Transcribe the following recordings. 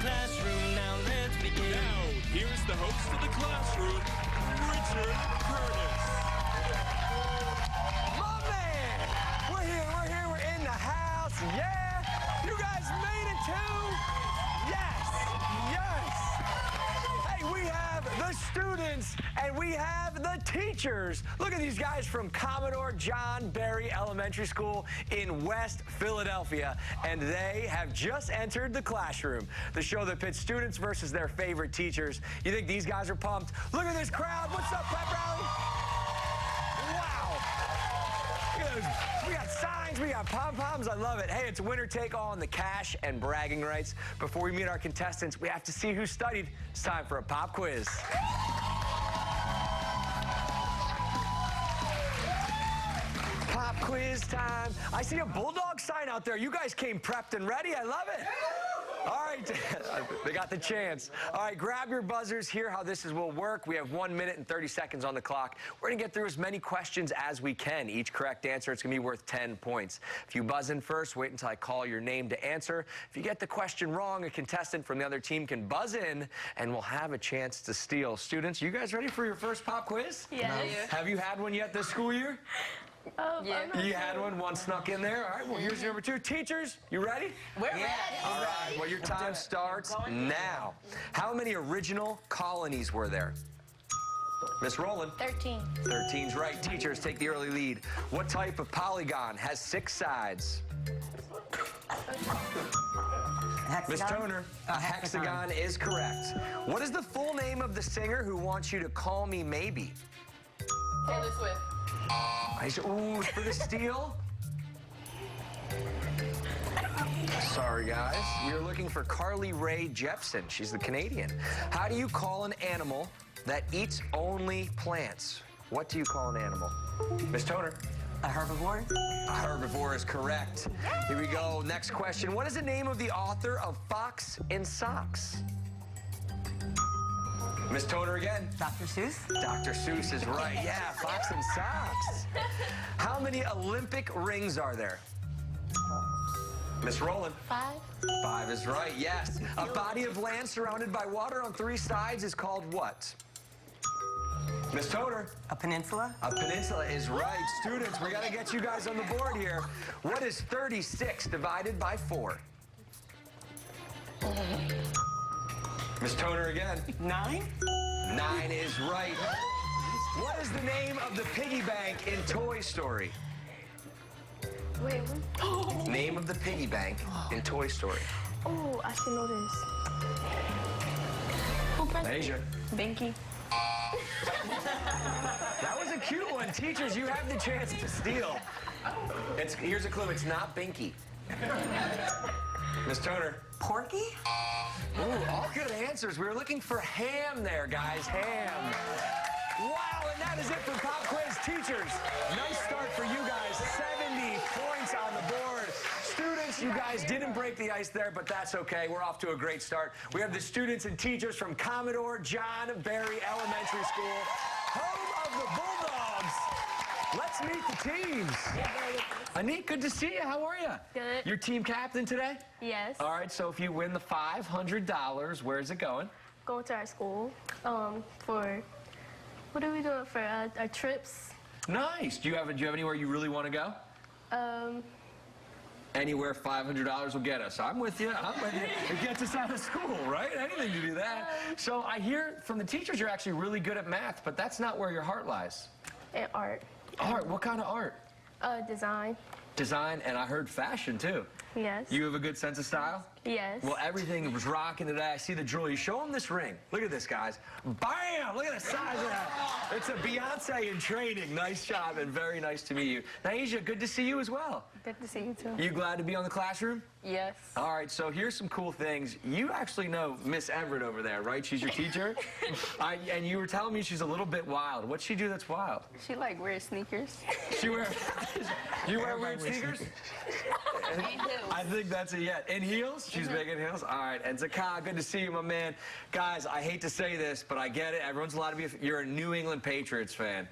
classroom, now let's begin. Now, here's the host of the classroom, Richard Curtis. My man! We're in the house, yeah! You guys made it too? Yes! Hey, we have the students and we have the teachers. Look at these guys from Commodore John Berry Elementary School in West Philadelphia, and they have just entered the classroom, the show that pits students versus their favorite teachers. You think these guys are pumped? Look at this crowd. What's up, pep rally? Wow. Look at those. We got signs, we got pom-poms. I love it. Hey, it's winner take all on the cash and bragging rights. Before we meet our contestants, we have to see who studied. It's time for a pop quiz. Pop quiz time. I see a Bulldog sign out there. You guys came prepped and ready. I love it. All right, they got the chance. All right, grab your buzzers. Hear how this will work. We have 1 minute and 30 seconds on the clock. We're going to get through as many questions as we can. Each correct answer, it's going to be worth 10 points. If you buzz in first, wait until I call your name to answer. If you get the question wrong, a contestant from the other team can buzz in, and we'll have a chance to steal. Students, you guys ready for your first pop quiz? Yes. Have you had one yet this school year? Yeah. You had one snuck in there. All right, well, here's your number 2. Teachers, you ready? We're ready. All right, well, your time starts now. How many original colonies were there? Miss Rowland? 13. 13's right. Teachers, take the early lead. What type of polygon has 6 sides? Miss Toner, a hexagon is correct. What is the full name of the singer who wants you to call me maybe? Taylor Swift. Ooh, for the steal. Sorry, guys. We are looking for Carly Rae Jepsen. She's the Canadian. How do you call an animal that eats only plants? What do you call an animal? Miss Toner? A herbivore? A herbivore is correct. Here we go. Next question. What is the name of the author of Fox in Socks? Miss Toner again. Dr. Seuss? Dr. Seuss is right. Yeah, Fox and Socks. How many Olympic rings are there? Miss Rowland? 5. 5 is right, yes. A body of land surrounded by water on 3 sides is called what? Miss Toner? A peninsula? A peninsula is right. Students, we got to get you guys on the board here. What is 36 divided by 4? Miss Toner again. 9? 9 is right. What is the name of the piggy bank in Toy Story? Wait, what? Name of the piggy bank in Toy Story. Oh, I should know this. Who pressed Asia. Binky. That was a cute one. Teachers, you have the chance to steal. Here's a clue. It's not Binky. Miss Toner. Porky? Ooh, all good answers. We were looking for ham there, guys. Ham. Wow, and that is it for Pop Quiz. Teachers, nice start for you guys. 70 points on the board. Students, you guys didn't break the ice there, but that's okay. We're off to a great start. We have the students and teachers from Commodore John Berry Elementary School, home of the Bulldogs. Let's meet the teams. Anik, good to see you. How are you? Good. Your team captain today? Yes. All right, so if you win the $500, where's it going? Going to our school for, what are we doing for our trips? Nice. Do you have anywhere you really want to go? Anywhere $500 will get us. I'm with you. I'm with you. It gets us out of school, right? Anything to do that. So I hear from the teachers you're actually really good at math, but that's not where your heart lies. And art. Art? What kind of art? Design. Design, and I heard fashion, too. Yes. You have a good sense of style? Yes. Well, everything was rocking today. I see the jewelry. Show them this ring. Look at this, guys. Bam! Look at the size of that. It's a Beyonce in training. Nice job, and very nice to meet you. Naisha, good to see you as well. Good to see you, too. You glad to be on the classroom? Yes. All right, so here's some cool things. You actually know Miss Everett over there, right? She's your teacher? And you were telling me she's a little bit wild. What'd she do that's wild? She like wears sneakers. She wear... You wear weird sneakers? I think that's a yes. In heels? She's big in heels? All right. And Zaka, good to see you, my man. Guys, I hate to say this, but I get it. Everyone's allowed to be... You're a New England Patriots fan.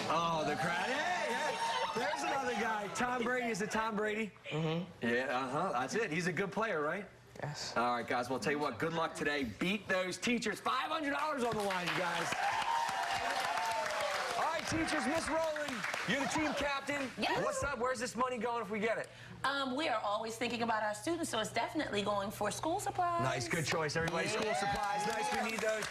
Oh, the crowd. Hey, hey. There's another guy. Tom Brady. Is it Tom Brady? Mm-hmm. Yeah, that's it. He's a good player, right? Yes. All right, guys. Well, I'll tell you what. Good luck today. Beat those teachers. $500 on the line, you guys. All right, teachers. Miss Rowland, you're the team captain. Yes. What's up? Where's this money going if we get it? We are always thinking about our students, so it's definitely going for school supplies. Nice, good choice, everybody. Yeah. School supplies, nice, we need those.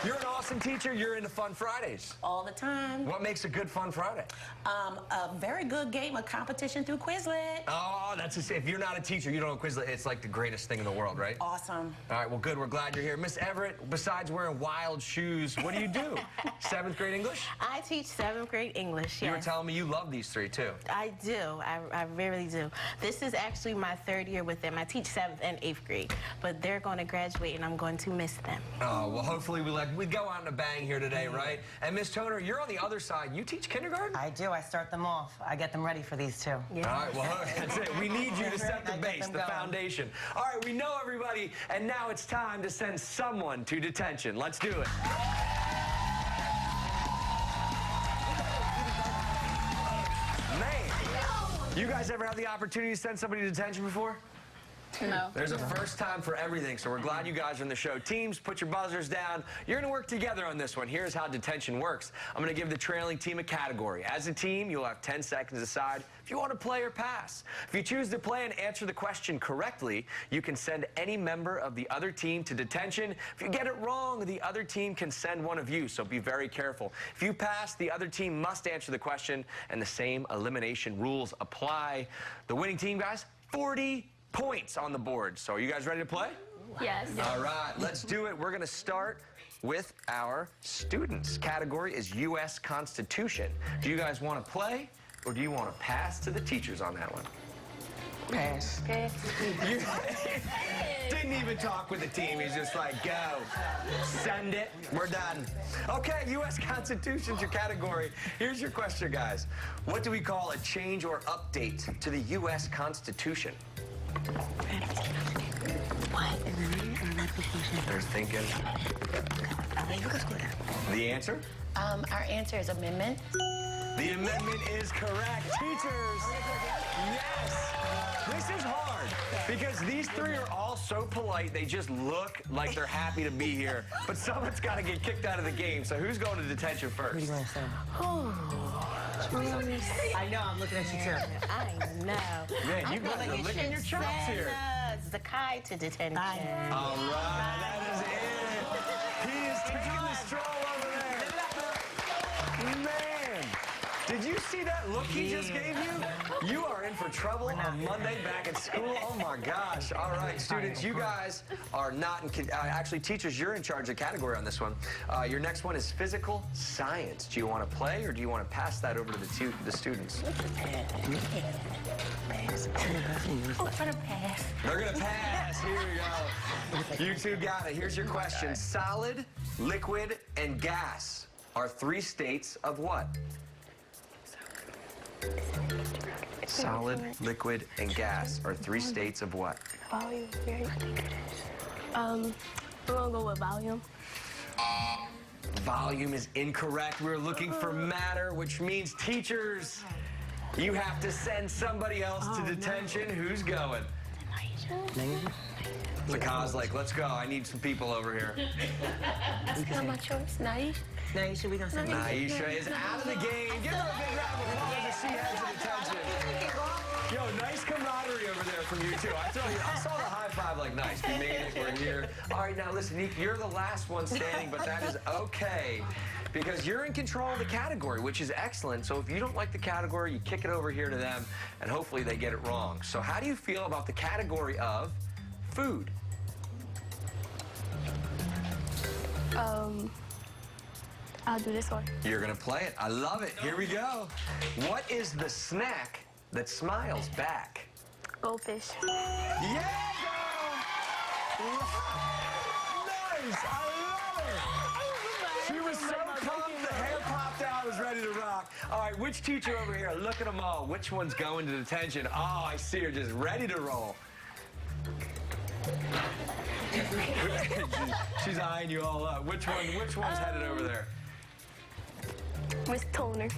You're an awesome teacher. You're into Fun Fridays. All the time. What makes a good Fun Friday? A very good game of competition through Quizlet. Oh, if you're not a teacher, you don't know Quizlet. It's like the greatest thing in the world, right? Awesome. All right, well, good. We're glad you're here. Miss Everett, besides wearing wild shoes, what do you do? 7th grade English? I teach 7th grade English, yes. You were telling me you love these three, too. I do. I really do. This is actually my 3rd year with them. I teach 7th and 8th grade, but they're going to graduate, and I'm going to miss them. Oh, well, hopefully we go out in a bang here today, right? And Miss Toner, you're on the other side. You teach kindergarten? I do. I start them off. I get them ready for these two. Yeah. All right, well, that's it. We need you to set the base, the foundation. All right, we know everybody, and now it's time to send someone to detention. Let's do it. Man, you guys ever had the opportunity to send somebody to detention before? No. There's a first time for everything, so we're glad you guys are in the show. Teams, put your buzzers down. You're going to work together on this one. Here's how detention works. I'm going to give the trailing team a category. As a team, you'll have 10 seconds to decide if you want to play or pass. If you choose to play and answer the question correctly, you can send any member of the other team to detention. If you get it wrong, the other team can send one of you, so be very careful. If you pass, the other team must answer the question, and the same elimination rules apply. The winning team, guys, 40 points on the board. So are you guys ready to play? Yes. All right, let's do it. We're going to start with our students. Category is U.S. Constitution. Do you guys want to play, or do you want to pass to the teachers on that one? Pass. Okay. You didn't even talk with the team. He's just like, go. Send it. We're done. Okay, U.S. Constitution's your category. Here's your question, guys. What do we call a change or update to the U.S. Constitution? What? They're thinking. The answer? Our answer is amendment. The amendment is correct. Teachers, yes. This is hard because these three are all so polite. They just look like they're happy to be here. But someone's got to get kicked out of the game. So who's going to detention first? What do you want to say? I know. I'm looking at you too. I know. Man, you guys are licking your chops here. Zakai to detention. All right, that is it. He is taking the stroll over there. Man, did you see that look he just gave you? You are in for trouble on Monday back at school. Oh my gosh. All right, students, you guys are not in, actually teachers, you're in charge of category on this one. Your next one is physical science. Do you want to play or do you want to pass that over to the students? They're going to pass. Here we go. You two got it. Here's your question. Solid, liquid, and gas are 3 states of what? Solid, liquid, and gas are 3 states of what? Volume. We're gonna go with volume. Volume is incorrect. We're looking for matter, which means teachers, you have to send somebody else to detention. Who's going? Zakah's like, let's go. I need some people over here. That's not my choice. Nice. Naisha, we gonna say Naisha is out of the game. Give her a big round of applause as she heads to detention. Yo, nice camaraderie over there from you, too. I tell you, I saw the high five like, nice, we made it, we're here. All right, now listen, you're the last one standing, but that is okay because you're in control of the category, which is excellent. So if you don't like the category, you kick it over here to them, and hopefully they get it wrong. So how do you feel about the category of food? I'll do this one. You're gonna play it. I love it. Here we go. What is the snack that smiles back? Goldfish. Yeah, girl! Nice! I love it! She was so pumped, the hair popped out, was ready to rock. All right, which teacher over here? Look at them all. Which one's going to detention? Oh, I see her just ready to roll. She's eyeing you all up. Which one's headed over there? Miss Toner.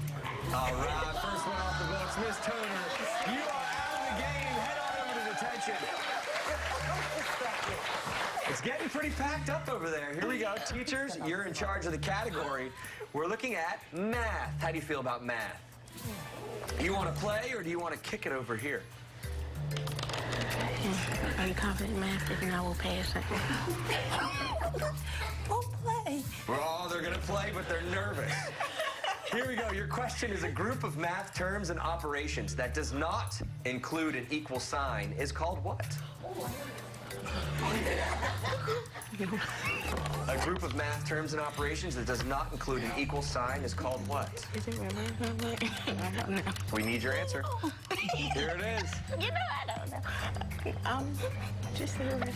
All right, first one off the books, Miss Toner. You are out of the game. Head on over to detention. It's getting pretty packed up over there. Here we go. Teachers, you're in charge of the category. We're looking at math. How do you feel about math? You want to play or do you want to kick it over here? Are you confident in math? If not, we'll pass it. We'll play. Oh, they're going to play, but they're nervous. Here we go. Your question is a group of math terms and operations that does not include an equal sign is called what? A group of math terms and operations that does not include an equal sign is called what? Is it really? I don't know. We need your answer. Here it is. You know, I don't know. Just a little bit.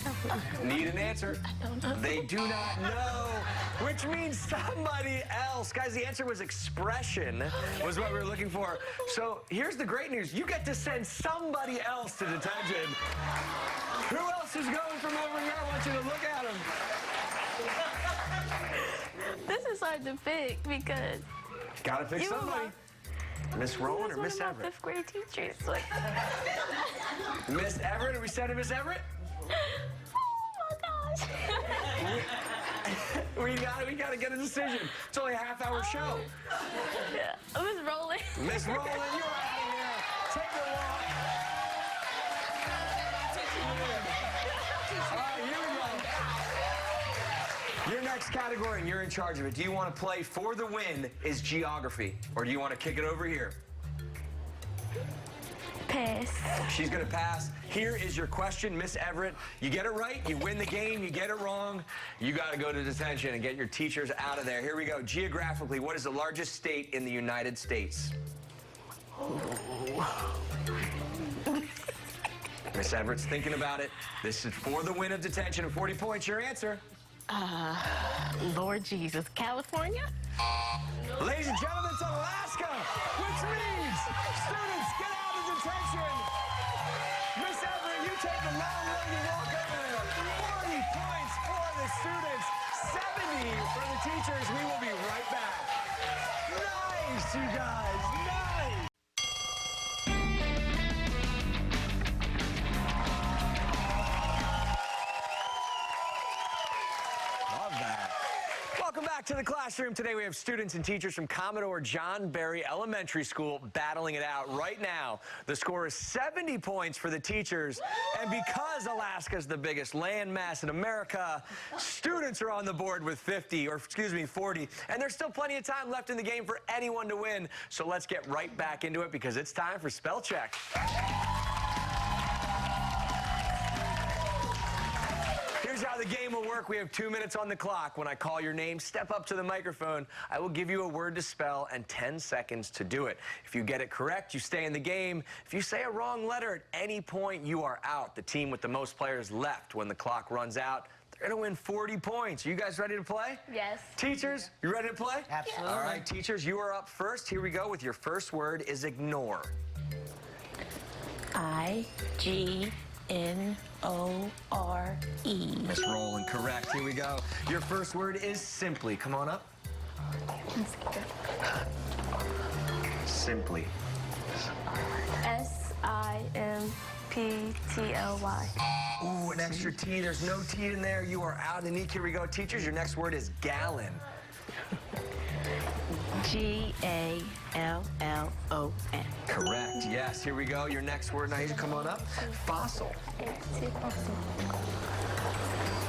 Need an answer? I don't know. They do not know, which means somebody else. Guys, the answer was expression, was what we were looking for. So here's the great news. You get to send somebody else to detention. Who else is going from over here? I want you to look at them. This is hard to pick because Gotta pick you were somebody. Miss Rowland or Miss one of my Everett? fifth grade teachers. Like, Miss Everett? Are we sending Miss Everett? oh my gosh. We gotta get a decision. It's only a half-hour show. Yeah, Miss Rowland. Miss Rowland, you're out of here. Take a walk. All right, here we go. Your next category, and you're in charge of it. Do you want to play for the win is geography, or do you want to kick it over here? Pass. She's going to pass. Here is your question, Miss Everett. You get it right, you win the game. You get it wrong, you got to go to detention and get your teachers out of there. Here we go. Geographically, what is the largest state in the United States? Miss Everett's thinking about it. This is for the win of detention and 40 points. Your answer? Lord Jesus. California? Ladies and gentlemen, it's Alaska, which means students get out of detention. Miss Everett, you take the long way to walk over there. 40 points for the students, 70 for the teachers. We will be right back. Nice, you guys, nice. Love that. Welcome back to the classroom. Today we have students and teachers from Commodore John Berry Elementary School battling it out right now. The score is 70 points for the teachers. And because Alaska's the biggest landmass in America, students are on the board with 40. And there's still plenty of time left in the game for anyone to win. So let's get right back into it because it's time for Spellcheck. Here's how the game will work. We have 2 minutes on the clock. When I call your name, step up to the microphone. I will give you a word to spell and 10 seconds to do it. If you get it correct, you stay in the game. If you say a wrong letter at any point, you are out. The team with the most players left when the clock runs out, they're going to win 40 points. Are you guys ready to play? Yes. Teachers, you ready to play? Absolutely. All right, teachers, you are up first. Here we go with your first word is ignore. I-G-N-O-R-E. Miss Rowland, correct. Here we go. Your first word is simply. Come on up. Simply. S-I-M-P-T-L-Y. Ooh, an extra T. There's no T in there. You are out. Unique. Here we go. Teachers, your next word is gallon. G-A-L-L-O-N. Correct. Yes. Here we go. Your next word, Naija, come on up. Fossil.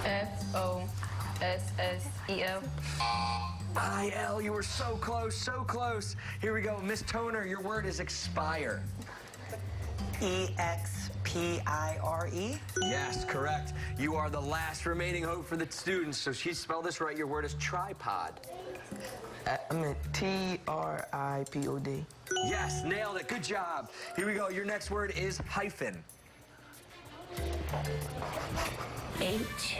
F-O-S-S-E-L. I-L. You were so close. So close. Here we go. Miss Toner, your word is expire. E-X-P-I-R-E. Yes, correct. You are the last remaining hope for the students. So she spelled this right. Your word is tripod. I mean, T-R-I-P-O-D. Yes, nailed it. Good job. Here we go. Your next word is hyphen. H-Y.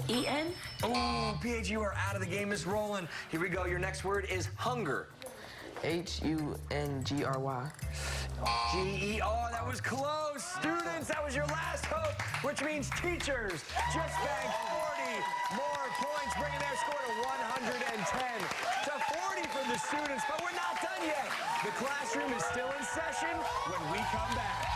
E-N? Oh, PH, you are out of the game, Miss Rowland. Here we go. Your next word is hunger. H-U-N-G-R-Y. G-E. Oh, that was close. Students, that was your last hope, which means teachers just banked 40. more points, bringing their score to 110 to 40 for the students. But we're not done yet. The classroom is still in session when we come back.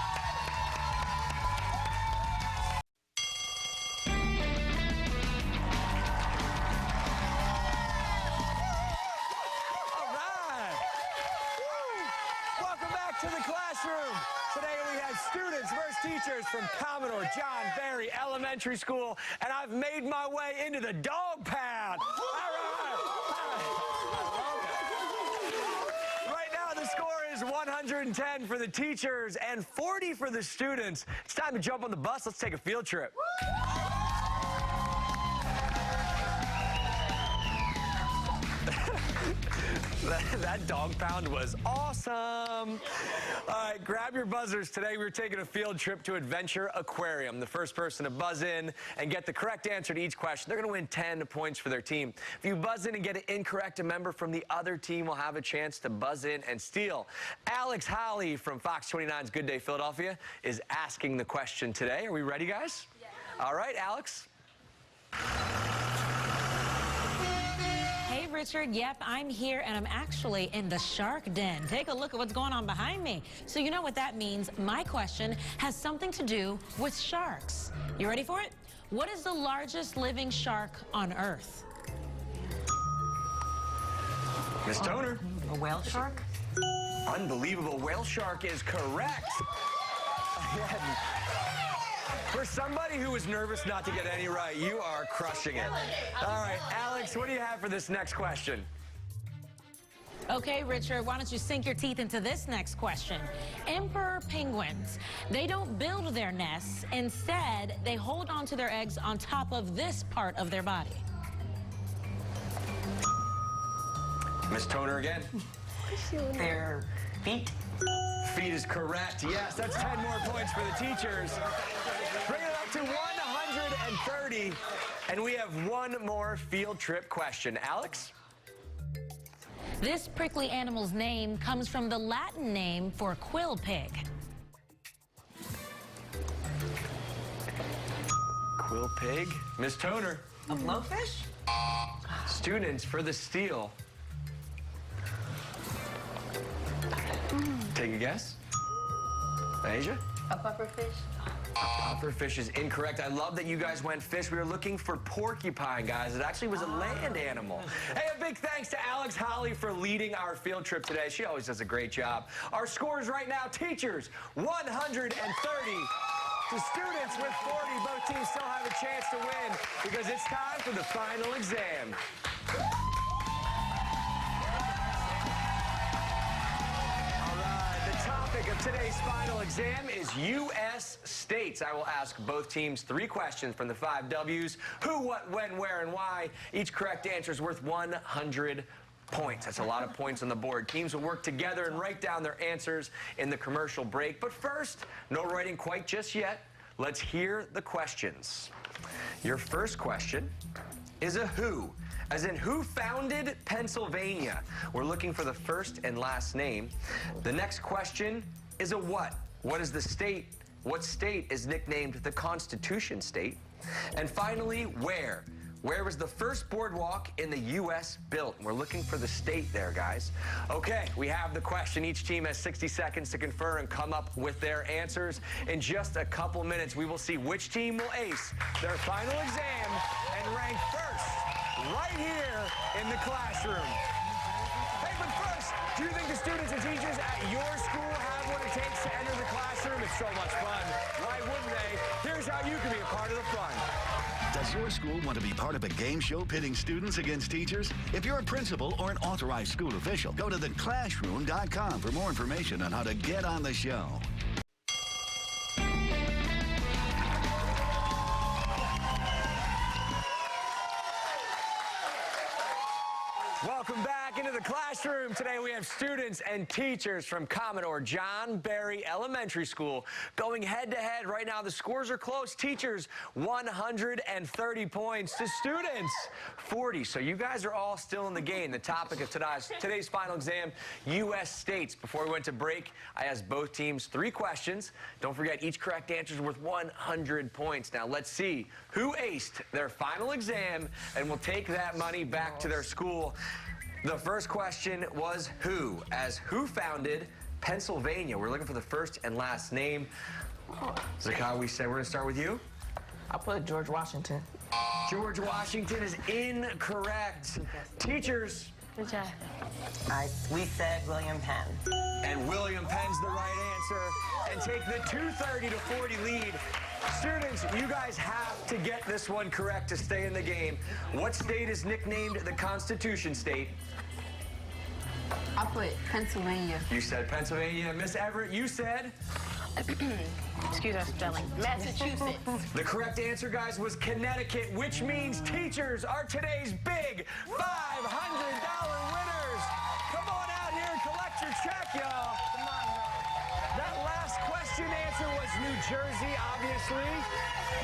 To the classroom. Today we have students versus teachers from Commodore John Berry Elementary School, and I've made my way into the dog pound. All right. Right now the score is 110 for the teachers and 40 for the students. It's time to jump on the bus. Let's take a field trip. That dog pound was awesome. All right, grab your buzzers. Today we're taking a field trip to Adventure Aquarium. The first person to buzz in and get the correct answer to each question, they're going to win 10 points for their team. If you buzz in and get it incorrect, a member from the other team will have a chance to buzz in and steal. Alex Holly from Fox 29's Good Day Philadelphia is asking the question today. Are we ready, guys? Yeah. All right, Alex. Hey, Richard. Yep, I'm here, and I'm actually in the shark den. Take a look at what's going on behind me. So you know what that means. My question has something to do with sharks. You ready for it? What is the largest living shark on Earth? Miss Toner. A whale shark? Unbelievable. Whale shark is correct. For somebody who was nervous not to get any right, you are crushing it. All right, Alex, what do you have for this next question? Okay, Richard, why don't you sink your teeth into this next question? Emperor penguins, they don't build their nests. Instead, they hold on to their eggs on top of this part of their body. Miss Toner again. Their feet? Feet is correct. Yes, that's 10 more points for the teachers. Bring it up to 130. And we have one more field trip question. Alex? This prickly animal's name comes from the Latin name for quill pig. Quill pig. Miss Toner. A blowfish? Students for the steal. Take a guess. Asia? A pufferfish? Pufferfish is incorrect. I love that you guys went fish. We were looking for porcupine, guys. It actually was a land animal. Hey, a big thanks to Alex Holly for leading our field trip today. She always does a great job. Our scores right now, teachers, 130. To students with 40, both teams still have a chance to win because it's time for the final exam. Of today's final exam is U.S. states. I will ask both teams 3 questions from the 5 W's. Who, what, when, where, and why. Each correct answer is worth 100 points. That's a lot of points on the board. Teams will work together and write down their answers in the commercial break. But first, no writing quite just yet. Let's hear the questions. Your first question is a who. As in, who founded Pennsylvania? We're looking for the first and last name. The next question is a what. What is the state? What state is nicknamed the Constitution State? And finally, where? Where was the first boardwalk in the U.S. built? We're looking for the state there, guys. Okay, we have the question. Each team has 60 seconds to confer and come up with their answers. In just a couple minutes, we will see which team will ace their final exam and rank first right here in the classroom. Hey, but first, do you think the students and teachers at your school have what it takes to enter the classroom? It's so much fun. Why wouldn't they? Here's how you can be a part of the fun. Does your school want to be part of a game show pitting students against teachers? If you're a principal or an authorized school official, go to theclassroom.com for more information on how to get on the show. Welcome back into the the classroom. Today we have students and teachers from Commodore John Berry Elementary School going head-to-head. Right now the scores are close. Teachers 130 points to students 40. So you guys are all still in the game. The topic of today's final exam, U.S. states. Before we went to break, I asked both teams 3 questions. Don't forget, each correct answer is worth 100 points. Now let's see who aced their final exam and will take that money back to their school. The first question was who, as who founded Pennsylvania? We're looking for the first and last name. Zakai, we said we're going to start with you. I'll put George Washington. George Washington is incorrect. Teachers. Good job. We said William Penn. And William Penn's the right answer. And take the 230 to 40 lead. Students, you guys have to get this one correct to stay in the game. What state is nicknamed the Constitution State? I put Pennsylvania. You said Pennsylvania. Miss Everett, you said? Excuse our spelling. Massachusetts. The correct answer, guys, was Connecticut, which means teachers are today's big $500 winners. Come on out here and collect your check, y'all. Come on, that last question answer was New Jersey, obviously.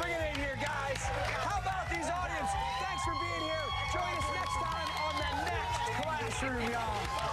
Bring it in here, guys. How about these audience? Thanks for being here. Join us next time on the next classroom, y'all.